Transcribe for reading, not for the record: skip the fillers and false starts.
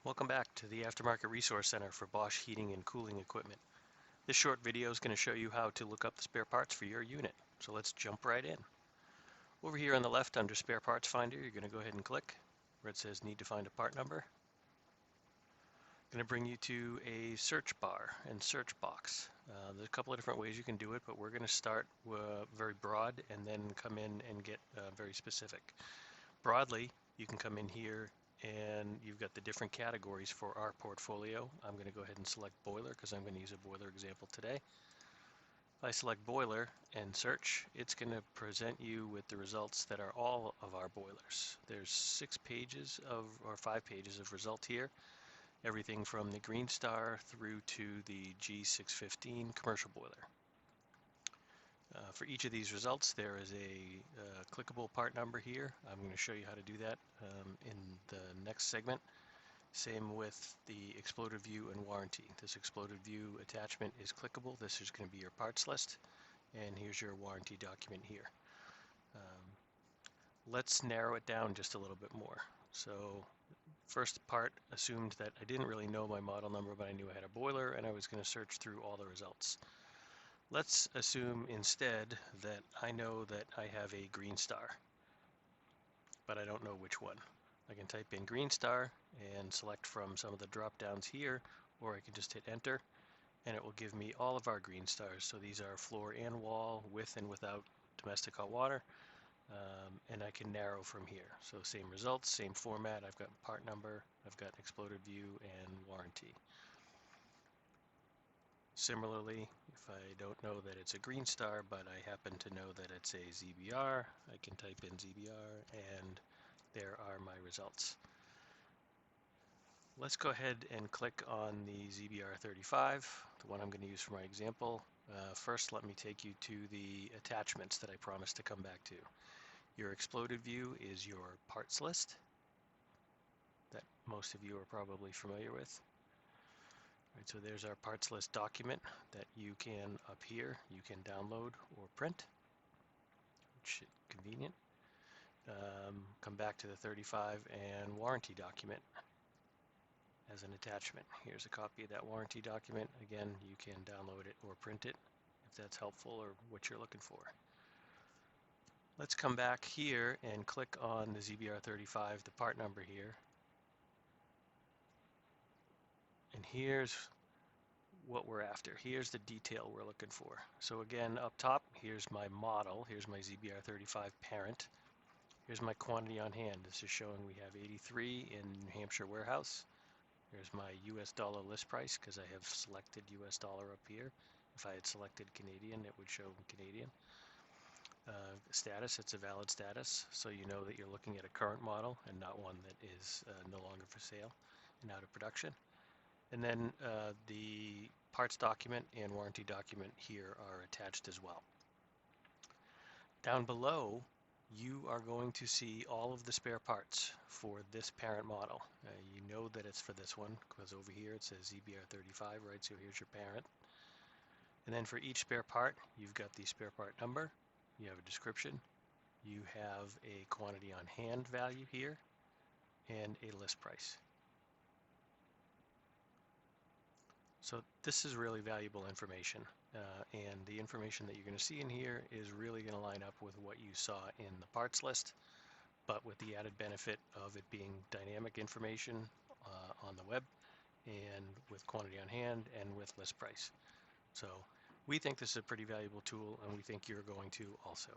Welcome back to the Aftermarket Resource Center for Bosch Heating and Cooling Equipment. This short video is going to show you how to look up the spare parts for your unit. So let's jump right in. Over here on the left under Spare Parts Finder, you're going to go ahead and click where it says Need to Find a Part Number. Going to bring you to a search bar and search box. There's a couple of different ways you can do it, but we're going to start very broad and then come in and get very specific. Broadly, you can come in here and you've got the different categories for our portfolio. I'm going to go ahead and select boiler because I'm going to use a boiler example today. If I select boiler and search, it's going to present you with the results that are all of our boilers. There's 5 pages of result here. Everything from the Green Star through to the G615 commercial boiler. For each of these results, there is a clickable part number here. I'm going to show you how to do that in the next segment. Same with the exploded view and warranty. This exploded view attachment is clickable. This is going to be your parts list, and here's your warranty document here. Let's narrow it down just a little bit more. So first part assumed that I didn't really know my model number, but I knew I had a boiler, and I was going to search through all the results. Let's assume instead that I know that I have a Green Star, but I don't know which one. I can type in Green Star and select from some of the drop downs here, or I can just hit enter and it will give me all of our Green Stars. So these are floor and wall, with and without domestic hot water, and I can narrow from here. So same results, same format. I've got part number, I've got exploded view and warranty. Similarly, if I don't know that it's a Green Star, but I happen to know that it's a ZBR, I can type in ZBR and there are my results. Let's go ahead and click on the ZBR35, the one I'm going to use for my example. First, let me take you to the attachments that I promised to come back to. Your exploded view is your parts list that most of you are probably familiar with. Right, so there's our parts list document that you can, up here, you can download or print, which is convenient. Come back to the 35 and warranty document as an attachment. Here's a copy of that warranty document. Again, you can download it or print it if that's helpful or what you're looking for. Let's come back here and click on the ZBR35, the part number here. And here's what we're after. Here's the detail we're looking for. So again, up top, here's my model. Here's my ZBR35 parent. Here's my quantity on hand. This is showing we have 83 in New Hampshire warehouse. Here's my US dollar list price because I have selected US dollar up here. If I had selected Canadian, it would show Canadian. Status, it's a valid status, so you know that you're looking at a current model and not one that is no longer for sale and out of production. And then the parts document and warranty document here are attached as well. Down below, you are going to see all of the spare parts for this parent model. You know that it's for this one because over here it says ZBR35, right? So here's your parent. And then for each spare part, you've got the spare part number, you have a description, you have a quantity on hand value here, and a list price. So this is really valuable information, and the information that you're going to see in here is really going to line up with what you saw in the parts list, but with the added benefit of it being dynamic information on the web, and with quantity on hand, and with list price. So we think this is a pretty valuable tool, and we think you're going to also.